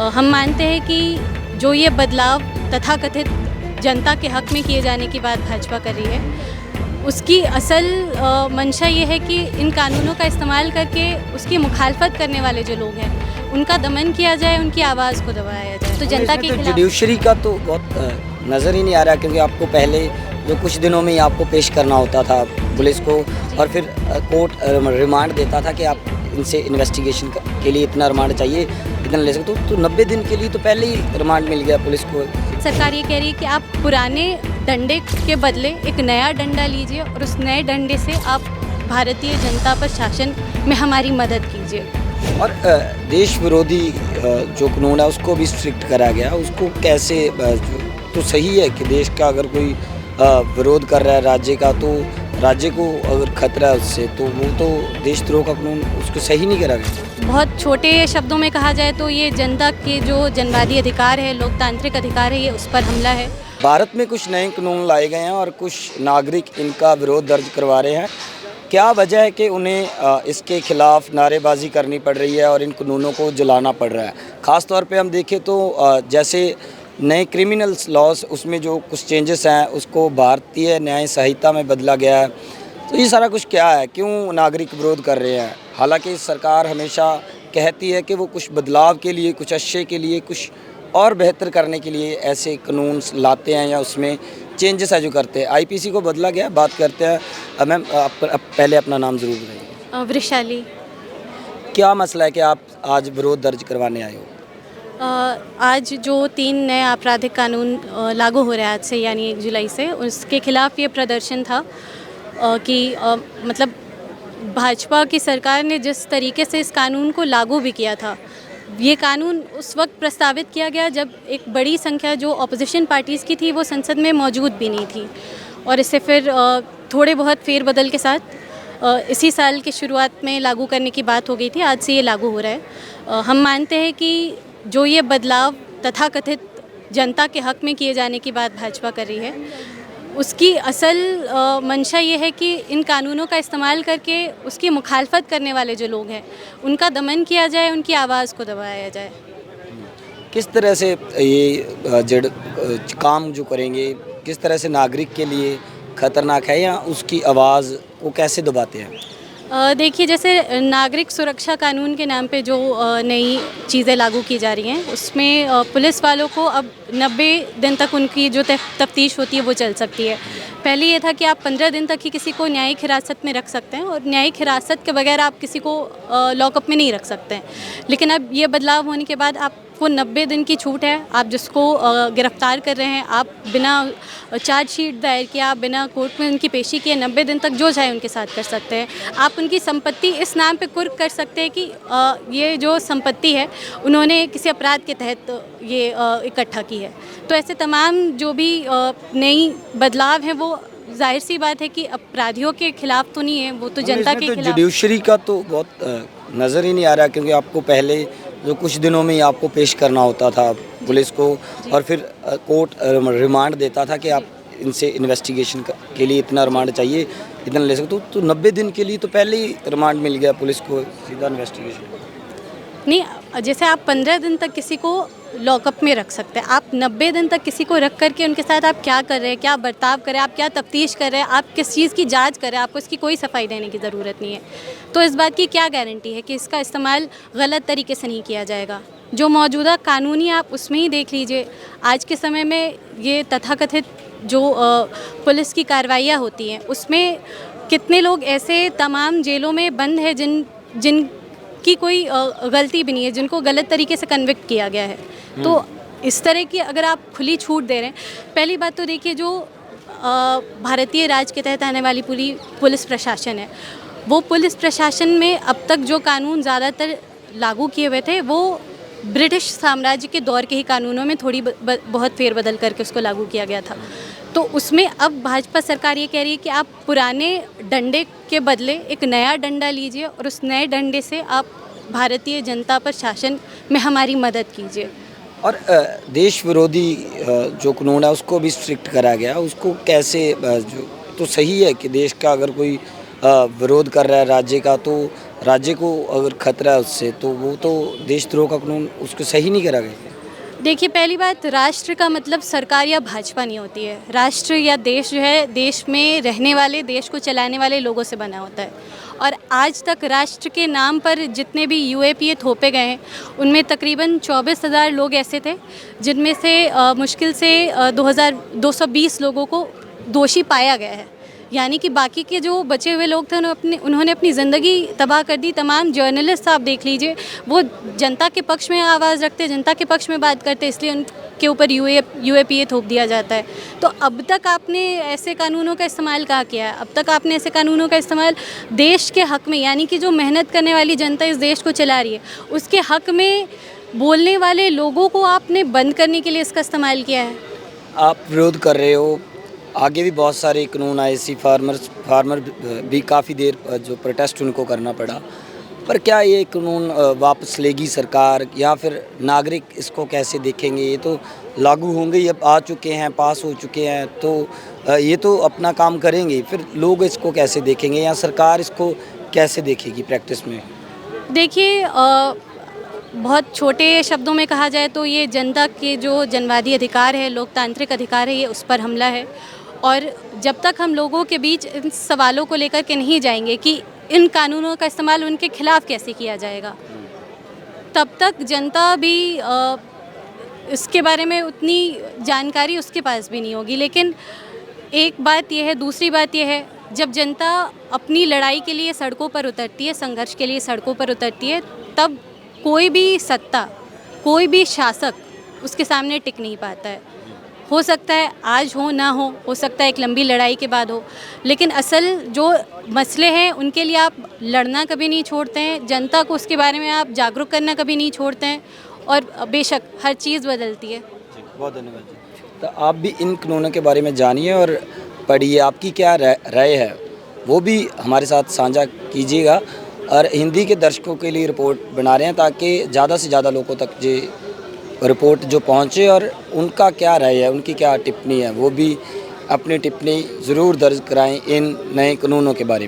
हम मानते हैं कि जो ये बदलाव तथाकथित जनता के हक में किए जाने की बात भाजपा कर रही है, उसकी असल मंशा ये है कि इन कानूनों का इस्तेमाल करके उसकी मुखालफत करने वाले जो लोग हैं उनका दमन किया जाए, उनकी आवाज़ को दबाया जाए। तो जनता के खिलाफ जुडिशरी का तो बहुत नज़र ही नहीं आ रहा, क्योंकि आपको पहले जो कुछ दिनों में ही आपको पेश करना होता था पुलिस को, और फिर कोर्ट रिमांड देता था कि आप इनसे इन्वेस्टिगेशन के लिए इतना रिमांड चाहिए, इतना ले सकते हो। तो 90 दिन के लिए तो पहले ही रिमांड मिल गया पुलिस को। सरकार ये कह रही है कि आप पुराने डंडे के बदले एक नया डंडा लीजिए और उस नए डंडे से आप भारतीय जनता पर शासन में हमारी मदद कीजिए। और देश विरोधी जो कानून है उसको भी स्ट्रिक्ट करा गया, उसको कैसे तो सही है कि देश का अगर कोई विरोध कर रहा है राज्य का, तो राज्य को अगर खतरा है उससे, तो वो तो देशद्रोह का कानून उसको सही नहीं करा गया। बहुत छोटे शब्दों में कहा जाए तो ये जनता के जो जनवादी अधिकार है, लोकतांत्रिक अधिकार है, ये उस पर हमला है। भारत में कुछ नए कानून लाए गए हैं और कुछ नागरिक इनका विरोध दर्ज करवा रहे हैं। क्या वजह है कि उन्हें इसके खिलाफ नारेबाजी करनी पड़ रही है और इन कानूनों को जलाना पड़ रहा है? ख़ास तौर पे हम देखें तो जैसे नए क्रिमिनल लॉज, उसमें जो कुछ चेंजेस हैं उसको भारतीय न्याय संहिता में बदला गया है। तो ये सारा कुछ क्या है, क्यों नागरिक विरोध कर रहे हैं? हालांकि सरकार हमेशा कहती है कि वो कुछ बदलाव के लिए, कुछ अच्छे के लिए, कुछ और बेहतर करने के लिए ऐसे कानून लाते हैं या उसमें चेंजेस है जो करते हैं। आईपीसी को बदला गया, बात करते हैं। मैम आप पहले अपना नाम ज़रूर बताइए। वृषाली। क्या मसला है कि आप आज विरोध दर्ज करवाने आए हो? आज जो 3 नए आपराधिक कानून लागू हो रहे हैं आज से, यानी 1 जुलाई से, उसके खिलाफ ये प्रदर्शन था कि मतलब भाजपा की सरकार ने जिस तरीके से इस कानून को लागू भी किया था, ये कानून उस वक्त प्रस्तावित किया गया जब एक बड़ी संख्या जो ऑपोजिशन पार्टीज़ की थी वो संसद में मौजूद भी नहीं थी, और इसे फिर थोड़े बहुत फेरबदल के साथ इसी साल की शुरुआत में लागू करने की बात हो गई थी। आज से ये लागू हो रहा है। हम मानते हैं कि जो ये बदलाव तथाकथित जनता के हक में किए जाने की बात भाजपा कर रही है, उसकी असल मंशा ये है कि इन कानूनों का इस्तेमाल करके उसकी मुखालफत करने वाले जो लोग हैं उनका दमन किया जाए, उनकी आवाज़ को दबाया जाए। किस तरह से ये काम जो करेंगे, किस तरह से नागरिक के लिए खतरनाक है, या उसकी आवाज़ को कैसे दबाते हैं? देखिए, जैसे नागरिक सुरक्षा कानून के नाम पे जो नई चीज़ें लागू की जा रही हैं, उसमें पुलिस वालों को अब 90 दिन तक उनकी जो तफ्तीश होती है वो चल सकती है। पहले ये था कि आप 15 दिन तक ही किसी को न्यायिक हिरासत में रख सकते हैं, और न्यायिक हिरासत के बगैर आप किसी को लॉकअप में नहीं रख सकते हैं। लेकिन अब ये बदलाव होने के बाद आपको 90 दिन की छूट है। आप जिसको गिरफ्तार कर रहे हैं, आप बिना चार्जशीट दायर किए, आप बिना कोर्ट में उनकी पेशी किए 90 दिन तक जो चाहे उनके साथ कर सकते हैं। आप उनकी संपत्ति इस नाम पे कुर्क कर सकते हैं कि ये जो संपत्ति है उन्होंने किसी अपराध के तहत ये इकट्ठा की है। तो ऐसे तमाम जो भी नई बदलाव हैं वो जाहिर सी बात है कि अपराधियों के खिलाफ तो नहीं है, वो तो जनता के खिलाफ। जुडिशरी का तो बहुत नज़र ही नहीं आ रहा, क्योंकि आपको पहले जो कुछ दिनों में ही आपको पेश करना होता था पुलिस को, और फिर कोर्ट रिमांड देता था कि आप इनसे इन्वेस्टिगेशन के लिए इतना रिमांड चाहिए, इतना ले सकते हो। तो 90 दिन के लिए तो पहले ही रिमांड मिल गया पुलिस को, सीधा इन्वेस्टिगेशन नहीं। जैसे आप 15 दिन तक किसी को लॉकअप में रख सकते हैं, आप 90 दिन तक किसी को रख करके उनके साथ आप क्या कर रहे हैं, क्या बर्ताव कर रहे हैं, आप क्या तफ्तीश कर रहे हैं, आप किस चीज़ की जांच कर रहे हैं, आपको इसकी कोई सफाई देने की ज़रूरत नहीं है। तो इस बात की क्या गारंटी है कि इसका इस्तेमाल गलत तरीके से नहीं किया जाएगा? जो मौजूदा कानूनी आप उसमें ही देख लीजिए, आज के समय में ये तथाकथित जो पुलिस की कार्रवाइयाँ होती हैं उसमें कितने लोग ऐसे तमाम जेलों में बंद है जिनकी कोई गलती भी नहीं है, जिनको गलत तरीके से कन्विक्ट किया गया है। तो इस तरह की अगर आप खुली छूट दे रहे हैं, पहली बात तो देखिए, जो भारतीय राज के तहत आने वाली पूरी पुलिस प्रशासन है, वो पुलिस प्रशासन में अब तक जो कानून ज़्यादातर लागू किए हुए थे वो ब्रिटिश साम्राज्य के दौर के ही कानूनों में थोड़ी बहुत फेरबदल करके उसको लागू किया गया था। तो उसमें अब भाजपा सरकार ये कह रही है कि आप पुराने डंडे के बदले एक नया डंडा लीजिए और उस नए डंडे से आप भारतीय जनता पर शासन में हमारी मदद कीजिए। और देश विरोधी जो कानून है उसको भी स्ट्रिक्ट करा गया, उसको कैसे तो सही है कि देश का अगर कोई विरोध कर रहा है राज्य का, तो राज्य को अगर खतरा है उससे, तो वो तो देशद्रोह का कानून उसको सही नहीं करा गया। देखिए, पहली बात, राष्ट्र का मतलब सरकार या भाजपा नहीं होती है। राष्ट्र या देश जो है, देश में रहने वाले, देश को चलाने वाले लोगों से बना होता है। और आज तक राष्ट्र के नाम पर जितने भी यूएपीए थोपे गए हैं, उनमें तकरीबन 24,000 लोग ऐसे थे जिनमें से मुश्किल से 220 लोगों को दोषी पाया गया है। यानी कि बाकी के जो बचे हुए लोग थे उन्होंने अपनी ज़िंदगी तबाह कर दी। तमाम जर्नलिस्ट आप देख लीजिए, वो जनता के पक्ष में आवाज़ रखते, जनता के पक्ष में बात करते, इसलिए उनके ऊपर यूएपीए थोप दिया जाता है। तो अब तक आपने ऐसे कानूनों का इस्तेमाल कहाँ किया है? अब तक आपने ऐसे कानूनों का इस्तेमाल देश के हक़ में, यानी कि जो मेहनत करने वाली जनता इस देश को चला रही है, उसके हक़ में बोलने वाले लोगों को आपने बंद करने के लिए इसका इस्तेमाल किया है। आप विरोध कर रहे हो, आगे भी बहुत सारे कानून आए, फार्मर भी काफ़ी देर जो प्रोटेस्ट उनको करना पड़ा, पर क्या ये कानून वापस लेगी सरकार, या फिर नागरिक इसको कैसे देखेंगे? ये तो लागू होंगे, अब आ चुके हैं, पास हो चुके हैं, तो ये तो अपना काम करेंगे, फिर लोग इसको कैसे देखेंगे, या सरकार इसको कैसे देखेगी प्रैक्टिस में? देखिए, बहुत छोटे शब्दों में कहा जाए तो ये जनता के जो जनवादी अधिकार है, लोकतांत्रिक अधिकार है, ये उस पर हमला है। और जब तक हम लोगों के बीच इन सवालों को लेकर के नहीं जाएंगे कि इन कानूनों का इस्तेमाल उनके खिलाफ कैसे किया जाएगा, तब तक जनता भी इसके बारे में उतनी जानकारी उसके पास भी नहीं होगी। लेकिन एक बात यह है, दूसरी बात यह है, जब जनता अपनी लड़ाई के लिए सड़कों पर उतरती है, संघर्ष के लिए सड़कों पर उतरती है, तब कोई भी सत्ता, कोई भी शासक उसके सामने टिक नहीं पाता है। हो सकता है आज हो ना हो सकता है एक लंबी लड़ाई के बाद हो, लेकिन असल जो मसले हैं उनके लिए आप लड़ना कभी नहीं छोड़ते हैं, जनता को उसके बारे में आप जागरूक करना कभी नहीं छोड़ते हैं, और बेशक हर चीज़ बदलती है। बहुत धन्यवाद जी। तो आप भी इन कानूनों के बारे में जानिए और पढ़िए, आपकी क्या राय है वो भी हमारे साथ साझा कीजिएगा। और हिंदी के दर्शकों के लिए रिपोर्ट बना रहे हैं ताकि ज़्यादा से ज़्यादा लोगों तक ये रिपोर्ट जो पहुँचे, और उनका क्या राय है, उनकी क्या टिप्पणी है, वो भी अपनी टिप्पणी ज़रूर दर्ज कराएं इन नए कानूनों के बारे में।